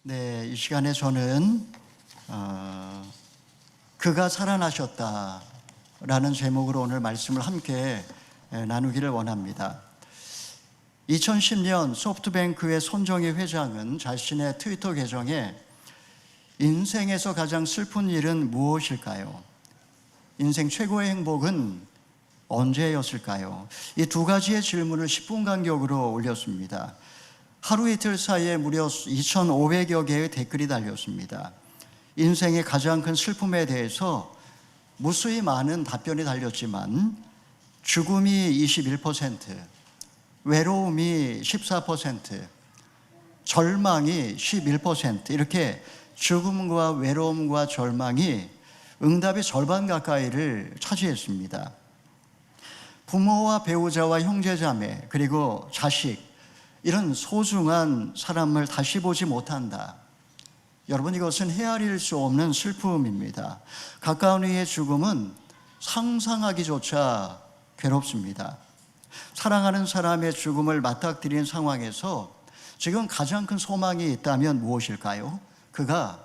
네, 이 시간에 저는 그가 살아나셨다라는 제목으로 오늘 말씀을 함께 나누기를 원합니다. 2010년 소프트뱅크의 손정희 회장은 자신의 트위터 계정에 인생에서 가장 슬픈 일은 무엇일까요? 인생 최고의 행복은 언제였을까요? 이 두 가지의 질문을 10분 간격으로 올렸습니다. 하루 이틀 사이에 무려 2,500여 개의 댓글이 달렸습니다. 인생의 가장 큰 슬픔에 대해서 무수히 많은 답변이 달렸지만 죽음이 21%, 외로움이 14%, 절망이 11% 이렇게 죽음과 외로움과 절망이 응답의 절반 가까이를 차지했습니다. 부모와 배우자와 형제자매 그리고 자식 이런 소중한 사람을 다시 보지 못한다. 여러분, 이것은 헤아릴 수 없는 슬픔입니다. 가까운 이의 죽음은 상상하기조차 괴롭습니다. 사랑하는 사람의 죽음을 맞닥뜨린 상황에서 지금 가장 큰 소망이 있다면 무엇일까요? 그가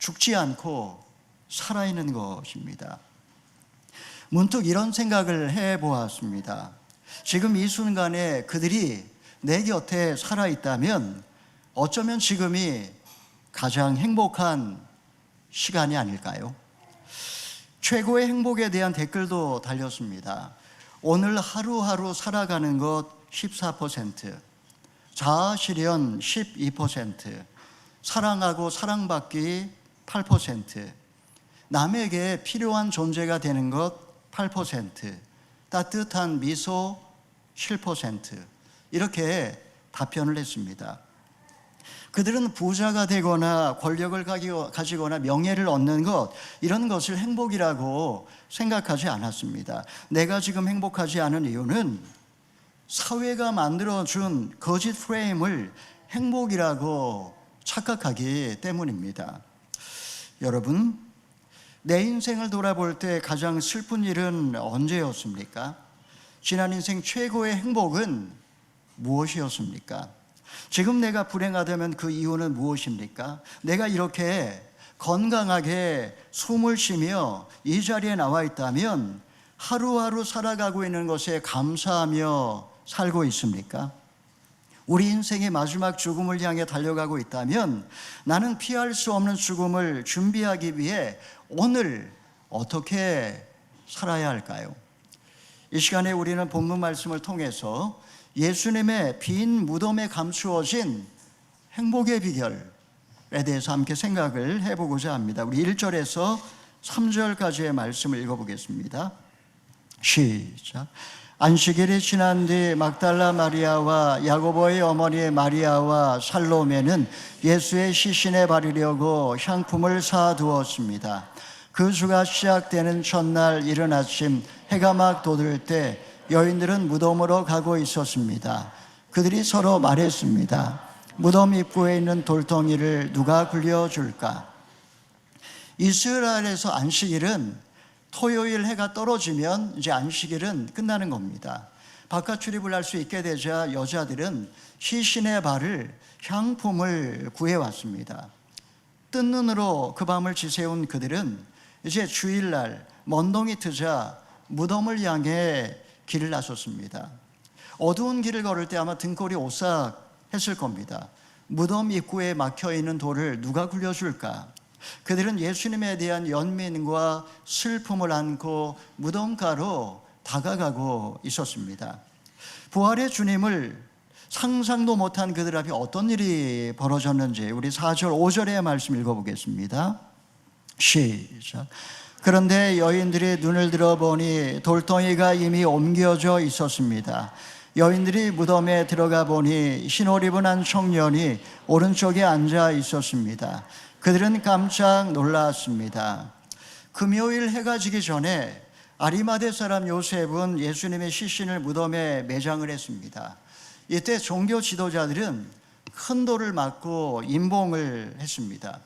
죽지 않고 살아있는 것입니다. 문득 이런 생각을 해보았습니다. 지금 이 순간에 그들이 내 곁에 살아있다면 어쩌면 지금이 가장 행복한 시간이 아닐까요? 최고의 행복에 대한 댓글도 달렸습니다. 오늘 하루하루 살아가는 것 14%, 자아실현 12%, 사랑하고 사랑받기 8%, 남에게 필요한 존재가 되는 것 8%, 따뜻한 미소 7%, 이렇게 답변을 했습니다. 그들은 부자가 되거나 권력을 가지거나 명예를 얻는 것, 이런 것을 행복이라고 생각하지 않았습니다. 내가 지금 행복하지 않은 이유는 사회가 만들어준 거짓 프레임을 행복이라고 착각하기 때문입니다. 여러분, 내 인생을 돌아볼 때 가장 슬픈 일은 언제였습니까? 지난 인생 최고의 행복은 무엇이었습니까? 지금 내가 불행하다면 그 이유는 무엇입니까? 내가 이렇게 건강하게 숨을 쉬며 이 자리에 나와 있다면 하루하루 살아가고 있는 것에 감사하며 살고 있습니까? 우리 인생의 마지막 죽음을 향해 달려가고 있다면 나는 피할 수 없는 죽음을 준비하기 위해 오늘 어떻게 살아야 할까요? 이 시간에 우리는 본문 말씀을 통해서 예수님의 빈 무덤에 감추어진 행복의 비결에 대해서 함께 생각을 해보고자 합니다. 우리 1절에서 3절까지의 말씀을 읽어보겠습니다. 시작. 안식일이 지난 뒤 막달라 마리아와 야고보의 어머니 마리아와 살로메는 예수의 시신에 바르려고 향품을 사두었습니다. 그 주가 시작되는 첫날 이른 아침 해가 막 돋을 때 여인들은 무덤으로 가고 있었습니다. 그들이 서로 말했습니다. 무덤 입구에 있는 돌덩이를 누가 굴려줄까? 이스라엘에서 안식일은 토요일 해가 떨어지면 이제 안식일은 끝나는 겁니다. 바깥 출입을 할 수 있게 되자 여자들은 시신의 발을 향품을 구해왔습니다. 뜬 눈으로 그 밤을 지새운 그들은 이제 주일날 먼동이 트자 무덤을 향해 길을 나섰습니다. 어두운 길을 걸을 때 아마 등골이 오싹했을 겁니다. 무덤 입구에 막혀있는 돌을 누가 굴려줄까? 그들은 예수님에 대한 연민과 슬픔을 안고 무덤가로 다가가고 있었습니다. 부활의 주님을 상상도 못한 그들 앞에 어떤 일이 벌어졌는지 우리 4절 5절의 말씀 읽어보겠습니다. 시작. 그런데 여인들이 눈을 들어보니 돌덩이가 이미 옮겨져 있었습니다. 여인들이 무덤에 들어가 보니 흰옷 입은 한 청년이 오른쪽에 앉아 있었습니다. 그들은 깜짝 놀랐습니다. 금요일 해가 지기 전에 아리마대 사람 요셉은 예수님의 시신을 무덤에 매장을 했습니다. 이때 종교 지도자들은 큰 돌을 맞고 임봉을 했습니다.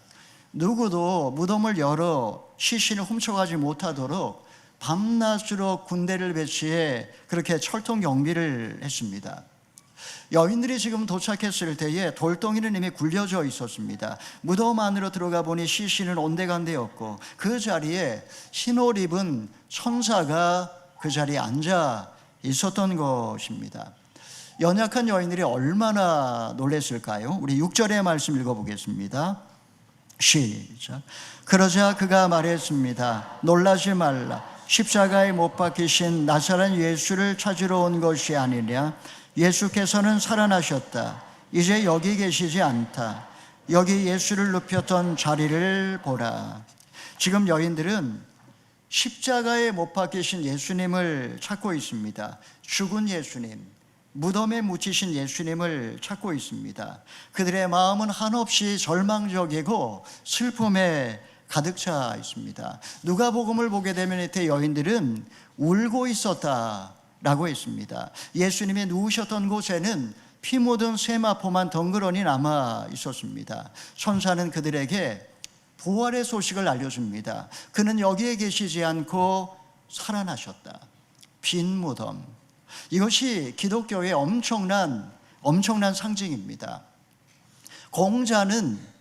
누구도 무덤을 열어 시신을 훔쳐가지 못하도록 밤낮으로 군대를 배치해 그렇게 철통 경비를 했습니다. 여인들이 지금 도착했을 때에 돌덩이는 이미 굴려져 있었습니다. 무덤 안으로 들어가 보니 시신은 온데간데였고 그 자리에 흰 옷 입은 천사가 그 자리에 앉아 있었던 것입니다. 연약한 여인들이 얼마나 놀랐을까요? 우리 6절의 말씀 읽어보겠습니다. 시작. 그러자 그가 말했습니다. 놀라지 말라. 십자가에 못 박히신 나사렛 예수를 찾으러 온 것이 아니냐. 예수께서는 살아나셨다. 이제 여기 계시지 않다. 여기 예수를 눕혔던 자리를 보라. 지금 여인들은 십자가에 못 박히신 예수님을 찾고 있습니다. 죽은 예수님, 무덤에 묻히신 예수님을 찾고 있습니다. 그들의 마음은 한없이 절망적이고 슬픔에 가득 차 있습니다. 누가복음을 보게 되면 이때 여인들은 울고 있었다라고 했습니다. 예수님이 누우셨던 곳에는 피 묻은 세마포만 덩그러니 남아 있었습니다. 천사는 그들에게 부활의 소식을 알려줍니다. 그는 여기에 계시지 않고 살아나셨다. 빈 무덤. 이것이 기독교의 엄청난 상징입니다. 공자는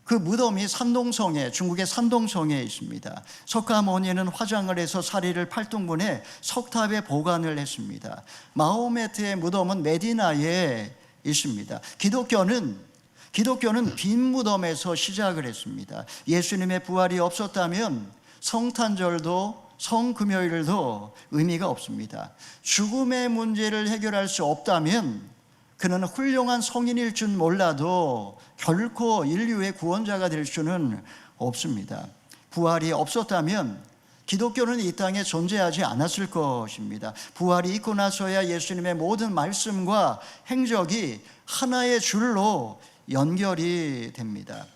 그 무덤이 중국의 산동성에 있습니다. 석가모니는 화장을 해서 사리를 8등분해 석탑에 보관을 했습니다. 마호메트의 무덤은 메디나에 있습니다. 기독교는 빈 무덤에서 시작을 했습니다. 예수님의 부활이 없었다면 성탄절도 성금요일도 의미가 없습니다. 죽음의 문제를 해결할 수 없다면 그는 훌륭한 성인일 줄 몰라도 결코 인류의 구원자가 될 수는 없습니다. 부활이 없었다면 기독교는 이 땅에 존재하지 않았을 것입니다. 부활이 있고 나서야 예수님의 모든 말씀과 행적이 하나의 줄로 연결이 됩니다.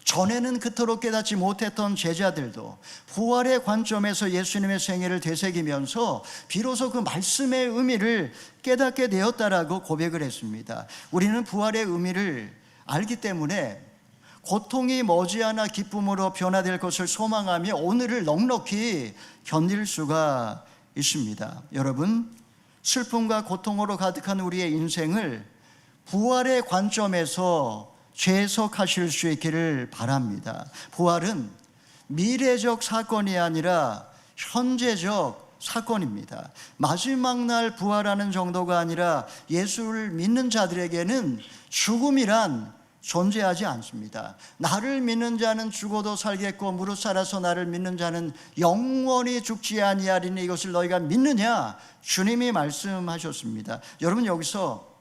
전에는 그토록 깨닫지 못했던 제자들도 부활의 관점에서 예수님의 생애를 되새기면서 비로소 그 말씀의 의미를 깨닫게 되었다라고 고백을 했습니다. 우리는 부활의 의미를 알기 때문에 고통이 머지않아 기쁨으로 변화될 것을 소망하며 오늘을 넉넉히 견딜 수가 있습니다. 여러분, 슬픔과 고통으로 가득한 우리의 인생을 부활의 관점에서 재해석하실 수 있기를 바랍니다. 부활은 미래적 사건이 아니라 현재적 사건입니다. 마지막 날 부활하는 정도가 아니라 예수를 믿는 자들에게는 죽음이란 존재하지 않습니다. 나를 믿는 자는 죽어도 살겠고 무릇 살아서 나를 믿는 자는 영원히 죽지 아니하리니 이것을 너희가 믿느냐? 주님이 말씀하셨습니다. 여러분, 여기서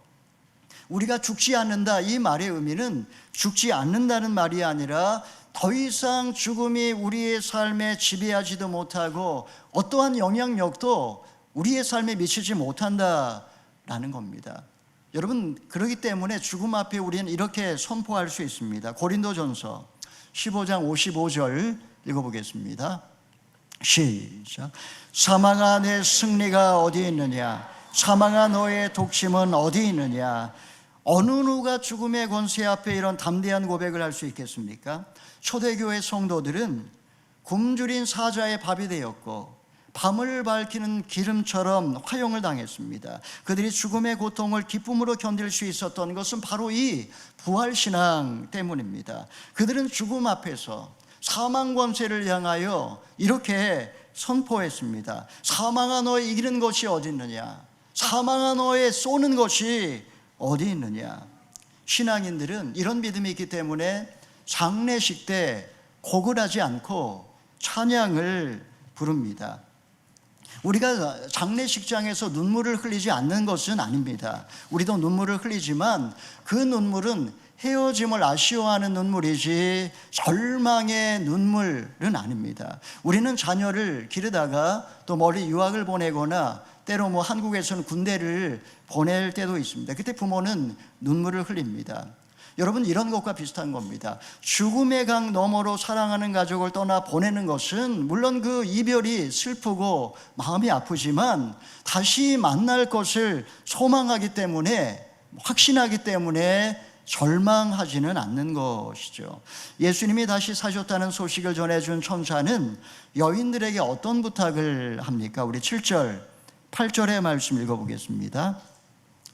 우리가 죽지 않는다 이 말의 의미는 죽지 않는다는 말이 아니라 더 이상 죽음이 우리의 삶에 지배하지도 못하고 어떠한 영향력도 우리의 삶에 미치지 못한다라는 겁니다. 여러분, 그렇기 때문에 죽음 앞에 우리는 이렇게 선포할 수 있습니다. 고린도전서 15장 55절 읽어보겠습니다. 시작. 사망아 내 승리가 어디 있느냐? 사망아 너의 독침은 어디 있느냐? 어느 누가 죽음의 권세 앞에 이런 담대한 고백을 할 수 있겠습니까? 초대교회 성도들은 굶주린 사자의 밥이 되었고 밤을 밝히는 기름처럼 화형을 당했습니다. 그들이 죽음의 고통을 기쁨으로 견딜 수 있었던 것은 바로 이 부활신앙 때문입니다. 그들은 죽음 앞에서 사망 권세를 향하여 이렇게 선포했습니다. 사망아 너의 이기는 것이 어디 있느냐? 사망아 너의 쏘는 것이 어디 있느냐? 신앙인들은 이런 믿음이 있기 때문에 장례식 때 곡을 하지 않고 찬양을 부릅니다. 우리가 장례식장에서 눈물을 흘리지 않는 것은 아닙니다. 우리도 눈물을 흘리지만 그 눈물은 헤어짐을 아쉬워하는 눈물이지 절망의 눈물은 아닙니다. 우리는 자녀를 기르다가 또 멀리 유학을 보내거나 때로 한국에서는 군대를 보낼 때도 있습니다. 그때 부모는 눈물을 흘립니다. 여러분, 이런 것과 비슷한 겁니다. 죽음의 강 너머로 사랑하는 가족을 떠나 보내는 것은 물론 그 이별이 슬프고 마음이 아프지만 다시 만날 것을 소망하기 때문에, 확신하기 때문에 절망하지는 않는 것이죠. 예수님이 다시 사셨다는 소식을 전해준 천사는 여인들에게 어떤 부탁을 합니까? 우리 7절 8절의 말씀 읽어보겠습니다.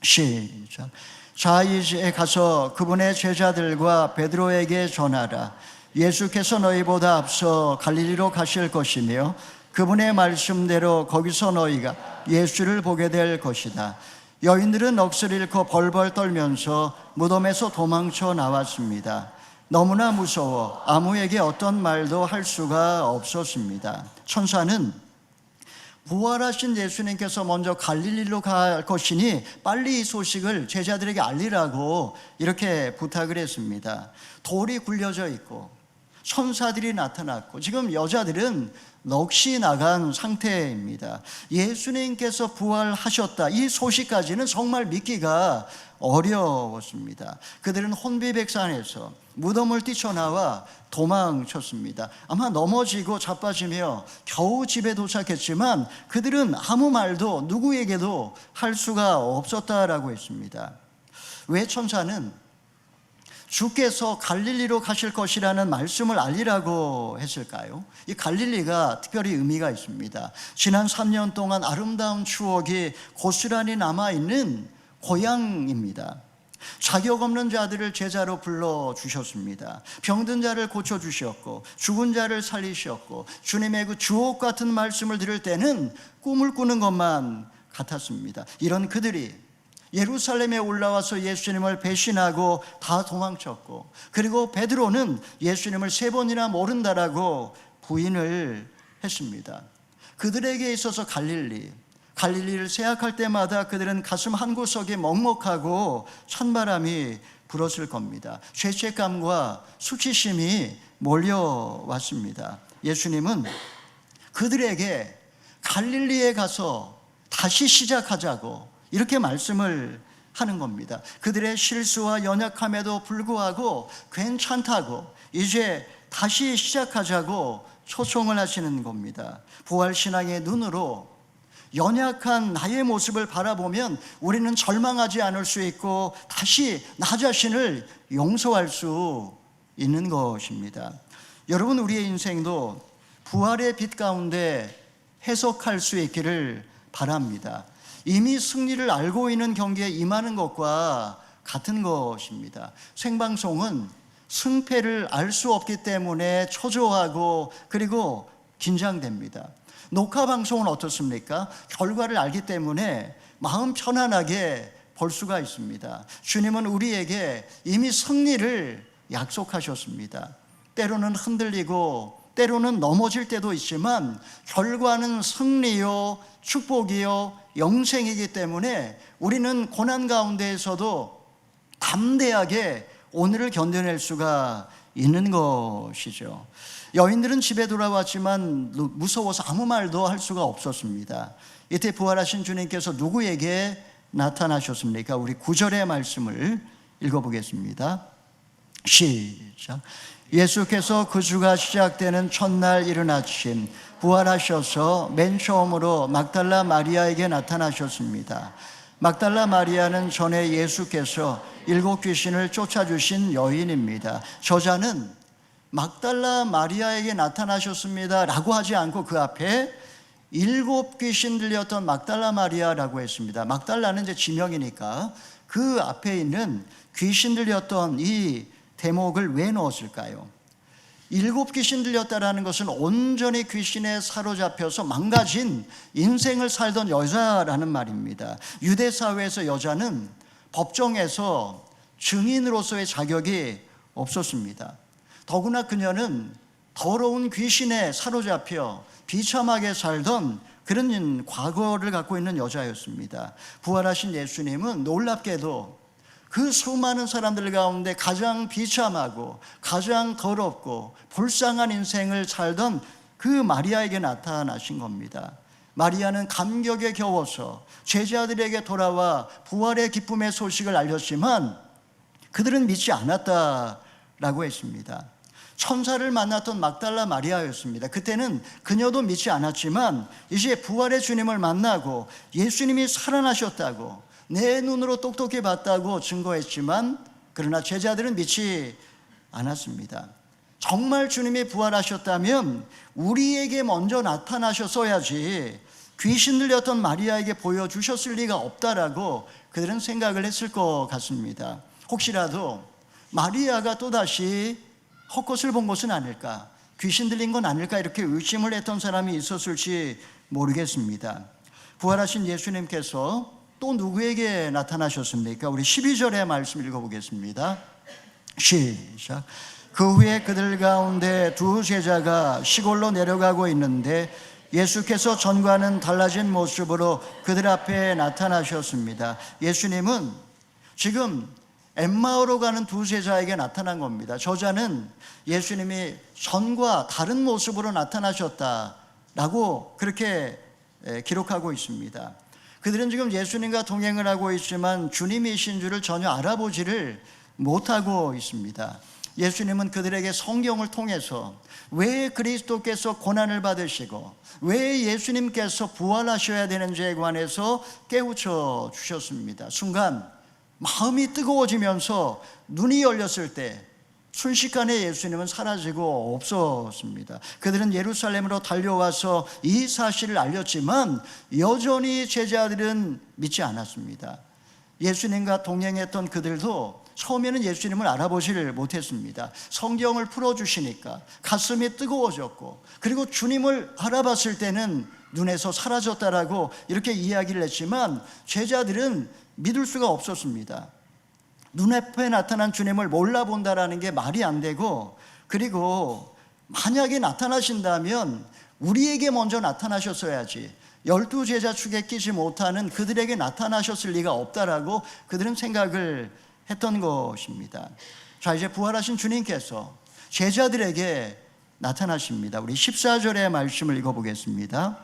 시작. 자, 이제 가서 그분의 제자들과 베드로에게 전하라. 예수께서 너희보다 앞서 갈릴리로 가실 것이며 그분의 말씀대로 거기서 너희가 예수를 보게 될 것이다. 여인들은 억지를 잃고 벌벌 떨면서 무덤에서 도망쳐 나왔습니다. 너무나 무서워 아무에게 어떤 말도 할 수가 없었습니다. 천사는 부활하신 예수님께서 먼저 갈릴리로 갈 것이니 빨리 이 소식을 제자들에게 알리라고 이렇게 부탁을 했습니다. 돌이 굴려져 있고 천사들이 나타났고 지금 여자들은 넋이 나간 상태입니다. 예수님께서 부활하셨다, 이 소식까지는 정말 믿기가 어려웠습니다. 그들은 혼비백산에서 무덤을 뛰쳐나와 도망쳤습니다. 아마 넘어지고 자빠지며 겨우 집에 도착했지만 그들은 아무 말도 누구에게도 할 수가 없었다라고 했습니다. 왜 천사는 주께서 갈릴리로 가실 것이라는 말씀을 알리라고 했을까요? 이 갈릴리가 특별히 의미가 있습니다. 지난 3년 동안 아름다운 추억이 고스란히 남아있는 고향입니다. 자격 없는 자들을 제자로 불러주셨습니다. 병든 자를 고쳐주셨고 죽은 자를 살리셨고 주님의 그 주옥 같은 말씀을 들을 때는 꿈을 꾸는 것만 같았습니다. 이런 그들이 예루살렘에 올라와서 예수님을 배신하고 다 도망쳤고, 그리고 베드로는 예수님을 3번이나 모른다라고 부인을 했습니다. 그들에게 있어서 갈릴리를 생각할 때마다 그들은 가슴 한구석에 먹먹하고 찬바람이 불었을 겁니다. 죄책감과 수치심이 몰려왔습니다. 예수님은 그들에게 갈릴리에 가서 다시 시작하자고 이렇게 말씀을 하는 겁니다. 그들의 실수와 연약함에도 불구하고 괜찮다고 이제 다시 시작하자고 초청을 하시는 겁니다. 부활신앙의 눈으로 연약한 나의 모습을 바라보면 우리는 절망하지 않을 수 있고 다시 나 자신을 용서할 수 있는 것입니다. 여러분, 우리의 인생도 부활의 빛 가운데 해석할 수 있기를 바랍니다. 이미 승리를 알고 있는 경기에 임하는 것과 같은 것입니다. 생방송은 승패를 알 수 없기 때문에 초조하고 그리고 긴장됩니다. 녹화방송은 어떻습니까? 결과를 알기 때문에 마음 편안하게 볼 수가 있습니다. 주님은 우리에게 이미 승리를 약속하셨습니다. 때로는 흔들리고 때로는 넘어질 때도 있지만 결과는 승리요, 축복이요, 영생이기 때문에 우리는 고난 가운데에서도 담대하게 오늘을 견뎌낼 수가 있는 것이죠. 여인들은 집에 돌아왔지만 무서워서 아무 말도 할 수가 없었습니다. 이때 부활하신 주님께서 누구에게 나타나셨습니까? 우리 9절의 말씀을 읽어보겠습니다. 시작. 예수께서 그 주가 시작되는 첫날 이른 아침 부활하셔서 맨 처음으로 막달라 마리아에게 나타나셨습니다. 막달라 마리아는 전에 예수께서 7 귀신을 쫓아주신 여인입니다. 저자는 막달라 마리아에게 나타나셨습니다 라고 하지 않고 그 앞에 7 귀신 들렸던 막달라 마리아라고 했습니다. 막달라는 이제 지명이니까 그 앞에 있는 귀신 들렸던 이 대목을 왜 넣었을까요? 7 귀신 들렸다라는 것은 온전히 귀신에 사로잡혀서 망가진 인생을 살던 여자라는 말입니다. 유대 사회에서 여자는 법정에서 증인으로서의 자격이 없었습니다. 더구나 그녀는 더러운 귀신에 사로잡혀 비참하게 살던 그런 과거를 갖고 있는 여자였습니다. 부활하신 예수님은 놀랍게도 그 수많은 사람들 가운데 가장 비참하고 가장 더럽고 불쌍한 인생을 살던 그 마리아에게 나타나신 겁니다. 마리아는 감격에 겨워서 제자들에게 돌아와 부활의 기쁨의 소식을 알렸지만 그들은 믿지 않았다라고 했습니다. 천사를 만났던 막달라 마리아였습니다. 그때는 그녀도 믿지 않았지만 이제 부활의 주님을 만나고 예수님이 살아나셨다고 내 눈으로 똑똑히 봤다고 증거했지만 그러나 제자들은 믿지 않았습니다. 정말 주님이 부활하셨다면 우리에게 먼저 나타나셨어야지 귀신 들렸던 마리아에게 보여주셨을 리가 없다라고 그들은 생각을 했을 것 같습니다. 혹시라도 마리아가 또다시 헛것을 본 것은 아닐까, 귀신 들린 건 아닐까 이렇게 의심을 했던 사람이 있었을지 모르겠습니다. 부활하신 예수님께서 또 누구에게 나타나셨습니까? 우리 12절의 말씀 읽어보겠습니다. 시작. 그 후에 그들 가운데 두 제자가 시골로 내려가고 있는데 예수께서 전과는 달라진 모습으로 그들 앞에 나타나셨습니다. 예수님은 지금 엠마오로 가는 두 제자에게 나타난 겁니다. 저자는 예수님이 전과 다른 모습으로 나타나셨다라고 그렇게 기록하고 있습니다. 그들은 지금 예수님과 동행을 하고 있지만 주님이신 줄을 전혀 알아보지를 못하고 있습니다. 예수님은 그들에게 성경을 통해서 왜 그리스도께서 고난을 받으시고 왜 예수님께서 부활하셔야 되는지에 관해서 깨우쳐 주셨습니다. 순간 마음이 뜨거워지면서 눈이 열렸을 때 순식간에 예수님은 사라지고 없었습니다. 그들은 예루살렘으로 달려와서 이 사실을 알렸지만 여전히 제자들은 믿지 않았습니다. 예수님과 동행했던 그들도 처음에는 예수님을 알아보지를 못했습니다. 성경을 풀어주시니까 가슴이 뜨거워졌고, 그리고 주님을 알아봤을 때는 눈에서 사라졌다라고 이렇게 이야기를 했지만 제자들은 믿을 수가 없었습니다. 눈앞에 나타난 주님을 몰라본다라는 게 말이 안 되고, 그리고 만약에 나타나신다면 우리에게 먼저 나타나셨어야지, 12제자 축에 끼지 못하는 그들에게 나타나셨을 리가 없다라고 그들은 생각을 했던 것입니다. 자, 이제 부활하신 주님께서 제자들에게 나타나십니다. 우리 14절의 말씀을 읽어보겠습니다.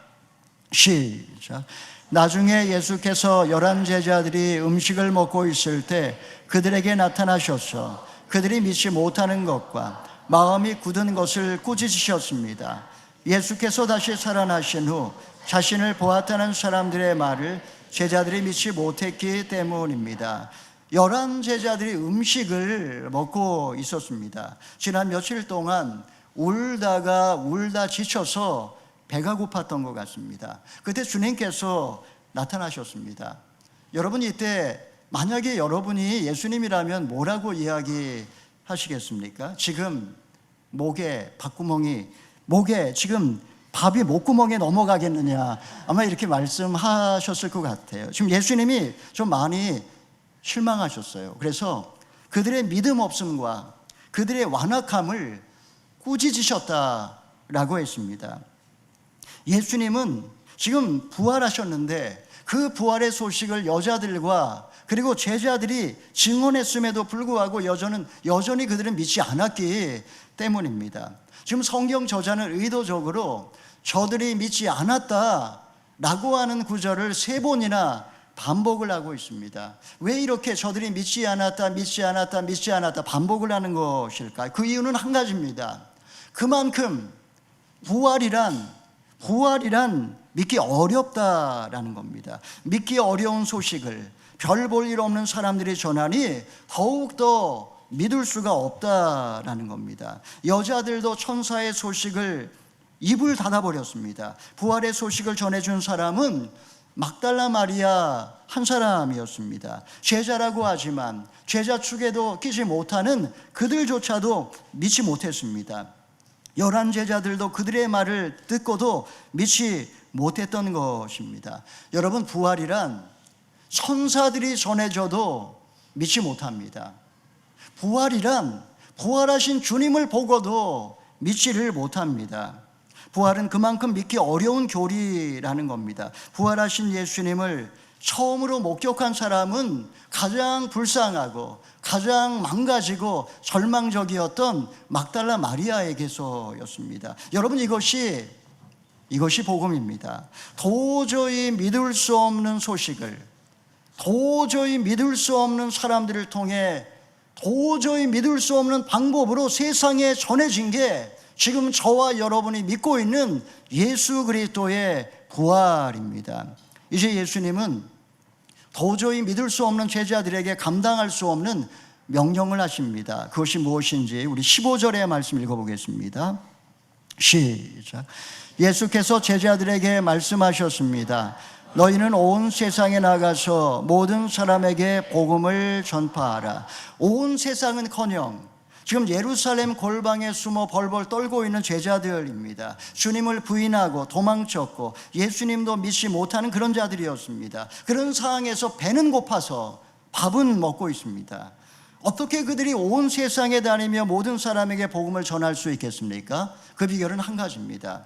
시작. 나중에 예수께서 11 제자들이 음식을 먹고 있을 때 그들에게 나타나셔서 그들이 믿지 못하는 것과 마음이 굳은 것을 꾸짖으셨습니다. 예수께서 다시 살아나신 후 자신을 보았다는 사람들의 말을 제자들이 믿지 못했기 때문입니다. 11 제자들이 음식을 먹고 있었습니다. 지난 며칠 동안 울다 지쳐서 배가 고팠던 것 같습니다. 그때 주님께서 나타나셨습니다. 여러분, 이때 만약에 여러분이 예수님이라면 뭐라고 이야기하시겠습니까? 지금 목에 지금 밥이 목구멍에 넘어가겠느냐, 아마 이렇게 말씀하셨을 것 같아요. 지금 예수님이 좀 많이 실망하셨어요. 그래서 그들의 믿음 없음과 그들의 완악함을 꾸짖으셨다라고 했습니다. 예수님은 지금 부활하셨는데 그 부활의 소식을 여자들과 그리고 제자들이 증언했음에도 불구하고 여전히 그들은 믿지 않았기 때문입니다. 지금 성경 저자는 의도적으로 저들이 믿지 않았다라고 하는 구절을 3번이나 반복을 하고 있습니다. 왜 이렇게 저들이 믿지 않았다 반복을 하는 것일까? 그 이유는 한 가지입니다. 그만큼 부활이란 믿기 어렵다라는 겁니다. 믿기 어려운 소식을 별 볼 일 없는 사람들이 전하니 더욱더 믿을 수가 없다라는 겁니다. 여자들도 천사의 소식을 입을 닫아버렸습니다. 부활의 소식을 전해준 사람은 막달라 마리아 한 사람이었습니다. 제자라고 하지만 제자 축에도 끼지 못하는 그들조차도 믿지 못했습니다. 11 제자들도 그들의 말을 듣고도 믿지 못했던 것입니다. 여러분, 부활이란 천사들이 전해줘도 믿지 못합니다. 부활이란 부활하신 주님을 보고도 믿지를 못합니다. 부활은 그만큼 믿기 어려운 교리라는 겁니다. 부활하신 예수님을 처음으로 목격한 사람은 가장 불쌍하고 가장 망가지고 절망적이었던 막달라 마리아에게서였습니다. 여러분, 이것이 복음입니다. 도저히 믿을 수 없는 소식을, 도저히 믿을 수 없는 사람들을 통해 도저히 믿을 수 없는 방법으로 세상에 전해진 게 지금 저와 여러분이 믿고 있는 예수 그리스도의 부활입니다. 이제 예수님은 도저히 믿을 수 없는 제자들에게 감당할 수 없는 명령을 하십니다. 그것이 무엇인지 우리 15절의 말씀 읽어보겠습니다. 시작. 예수께서 제자들에게 말씀하셨습니다. 너희는 온 세상에 나가서 모든 사람에게 복음을 전파하라. 온 세상은커녕 지금 예루살렘 골방에 숨어 벌벌 떨고 있는 제자들입니다. 주님을 부인하고 도망쳤고 예수님도 믿지 못하는 그런 자들이었습니다. 그런 상황에서 배는 고파서 밥은 먹고 있습니다. 어떻게 그들이 온 세상에 다니며 모든 사람에게 복음을 전할 수 있겠습니까? 그 비결은 한 가지입니다.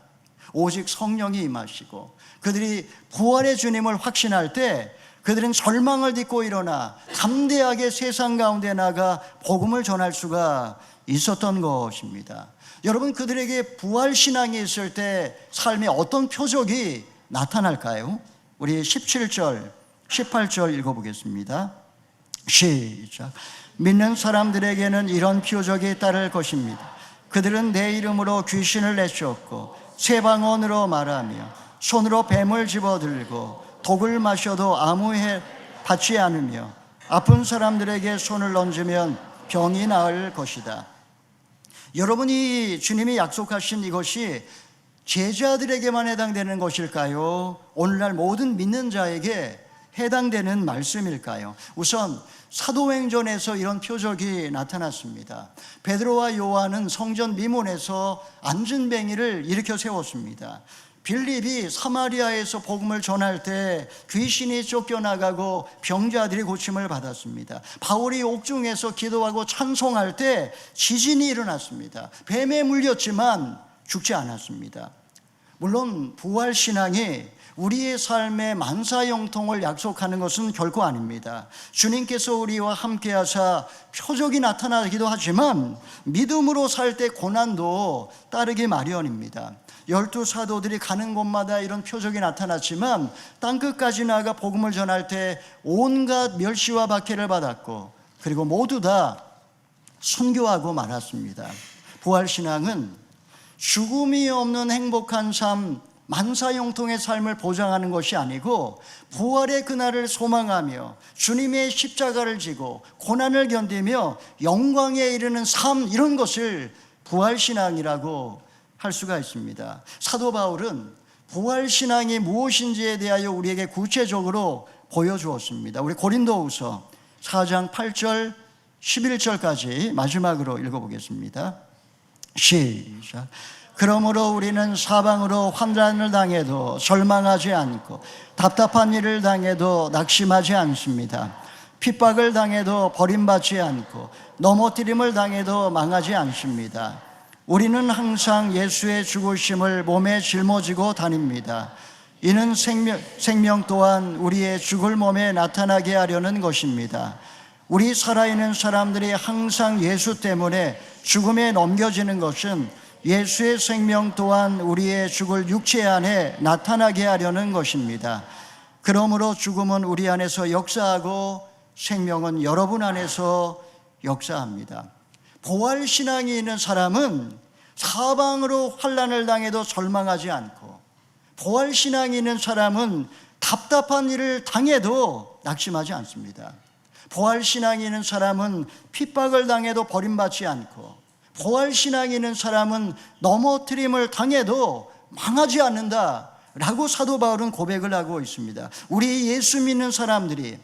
오직 성령이 임하시고 그들이 부활의 주님을 확신할 때 그들은 절망을 딛고 일어나 담대하게 세상 가운데 나가 복음을 전할 수가 있었던 것입니다. 여러분, 그들에게 부활신앙이 있을 때 삶에 어떤 표적이 나타날까요? 우리 17절, 18절 읽어보겠습니다. 시작. 믿는 사람들에게는 이런 표적이 따를 것입니다. 그들은 내 이름으로 귀신을 내쫓고 새 방언으로 말하며 손으로 뱀을 집어들고 독을 마셔도 아무 해 받지 않으며 아픈 사람들에게 손을 얹으면 병이 나을 것이다. 여러분이 주님이 약속하신 이것이 제자들에게만 해당되는 것일까요? 오늘날 모든 믿는 자에게 해당되는 말씀일까요? 우선 사도행전에서 이런 표적이 나타났습니다. 베드로와 요한은 성전 미문에서 안전뱅이를 일으켜 세웠습니다. 빌립이 사마리아에서 복음을 전할 때 귀신이 쫓겨나가고 병자들이 고침을 받았습니다. 바울이 옥중에서 기도하고 찬송할 때 지진이 일어났습니다. 뱀에 물렸지만 죽지 않았습니다. 물론 부활신앙이 우리의 삶의 만사형통을 약속하는 것은 결코 아닙니다. 주님께서 우리와 함께 하사 표적이 나타나기도 하지만 믿음으로 살 때 고난도 따르기 마련입니다. 12사도들이 가는 곳마다 이런 표적이 나타났지만 땅끝까지 나가 복음을 전할 때 온갖 멸시와 박해를 받았고 그리고 모두 다 순교하고 말았습니다. 부활신앙은 죽음이 없는 행복한 삶, 만사형통의 삶을 보장하는 것이 아니고 부활의 그날을 소망하며 주님의 십자가를 지고 고난을 견디며 영광에 이르는 삶, 이런 것을 부활신앙이라고 할 수가 있습니다. 사도 바울은 부활신앙이 무엇인지에 대하여 우리에게 구체적으로 보여주었습니다. 우리 고린도후서 4장 8절 11절까지 마지막으로 읽어보겠습니다. 시작. 그러므로 우리는 사방으로 환난을 당해도 절망하지 않고 답답한 일을 당해도 낙심하지 않습니다. 핍박을 당해도 버림받지 않고 넘어뜨림을 당해도 망하지 않습니다. 우리는 항상 예수의 죽으심을 몸에 짊어지고 다닙니다. 이는 생명 또한 우리의 죽을 몸에 나타나게 하려는 것입니다. 우리 살아있는 사람들이 항상 예수 때문에 죽음에 넘겨지는 것은 예수의 생명 또한 우리의 죽을 육체 안에 나타나게 하려는 것입니다. 그러므로 죽음은 우리 안에서 역사하고 생명은 여러분 안에서 역사합니다. 부활신앙이 있는 사람은 사방으로 환난을 당해도 절망하지 않고, 부활신앙이 있는 사람은 답답한 일을 당해도 낙심하지 않습니다. 부활신앙이 있는 사람은 핍박을 당해도 버림받지 않고, 부활신앙이 있는 사람은 넘어뜨림을 당해도 망하지 않는다라고 사도 바울은 고백을 하고 있습니다. 우리 예수 믿는 사람들이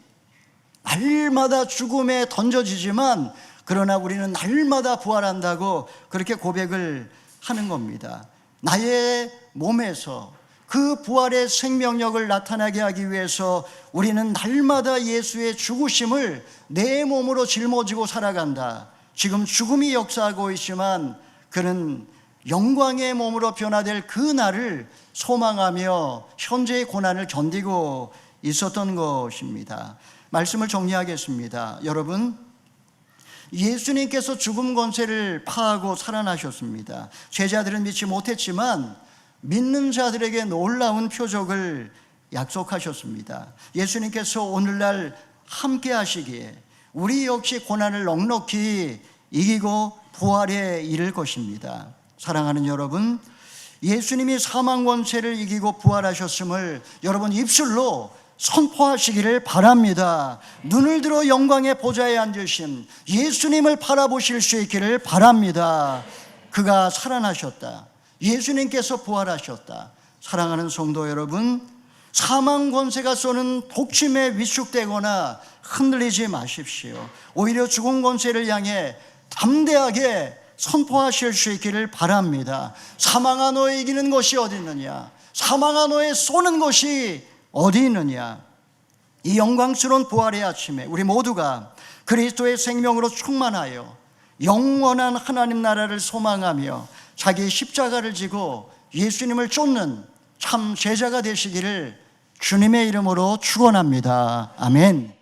날마다 죽음에 던져지지만 그러나 우리는 날마다 부활한다고 그렇게 고백을 하는 겁니다. 나의 몸에서 그 부활의 생명력을 나타나게 하기 위해서 우리는 날마다 예수의 죽으심을 내 몸으로 짊어지고 살아간다. 지금 죽음이 역사하고 있지만 그는 영광의 몸으로 변화될 그 날을 소망하며 현재의 고난을 견디고 있었던 것입니다. 말씀을 정리하겠습니다. 여러분, 예수님께서 죽음 권세를 파하고 살아나셨습니다. 제자들은 믿지 못했지만 믿는 자들에게 놀라운 표적을 약속하셨습니다. 예수님께서 오늘날 함께 하시기에 우리 역시 고난을 넉넉히 이기고 부활에 이를 것입니다. 사랑하는 여러분, 예수님이 사망 권세를 이기고 부활하셨음을 여러분 입술로 선포하시기를 바랍니다. 눈을 들어 영광의 보좌에 앉으신 예수님을 바라보실 수 있기를 바랍니다. 그가 살아나셨다. 예수님께서 부활하셨다. 사랑하는 성도 여러분, 사망 권세가 쏘는 독침에 위축되거나 흔들리지 마십시오. 오히려 죽은 권세를 향해 담대하게 선포하실 수 있기를 바랍니다. 사망아 너의 이기는 것이 어디 있느냐? 사망아 너의 쏘는 것이 어디 있느냐? 이 영광스러운 부활의 아침에 우리 모두가 그리스도의 생명으로 충만하여 영원한 하나님 나라를 소망하며 자기 십자가를 지고 예수님을 쫓는 참 제자가 되시기를 주님의 이름으로 축원합니다. 아멘.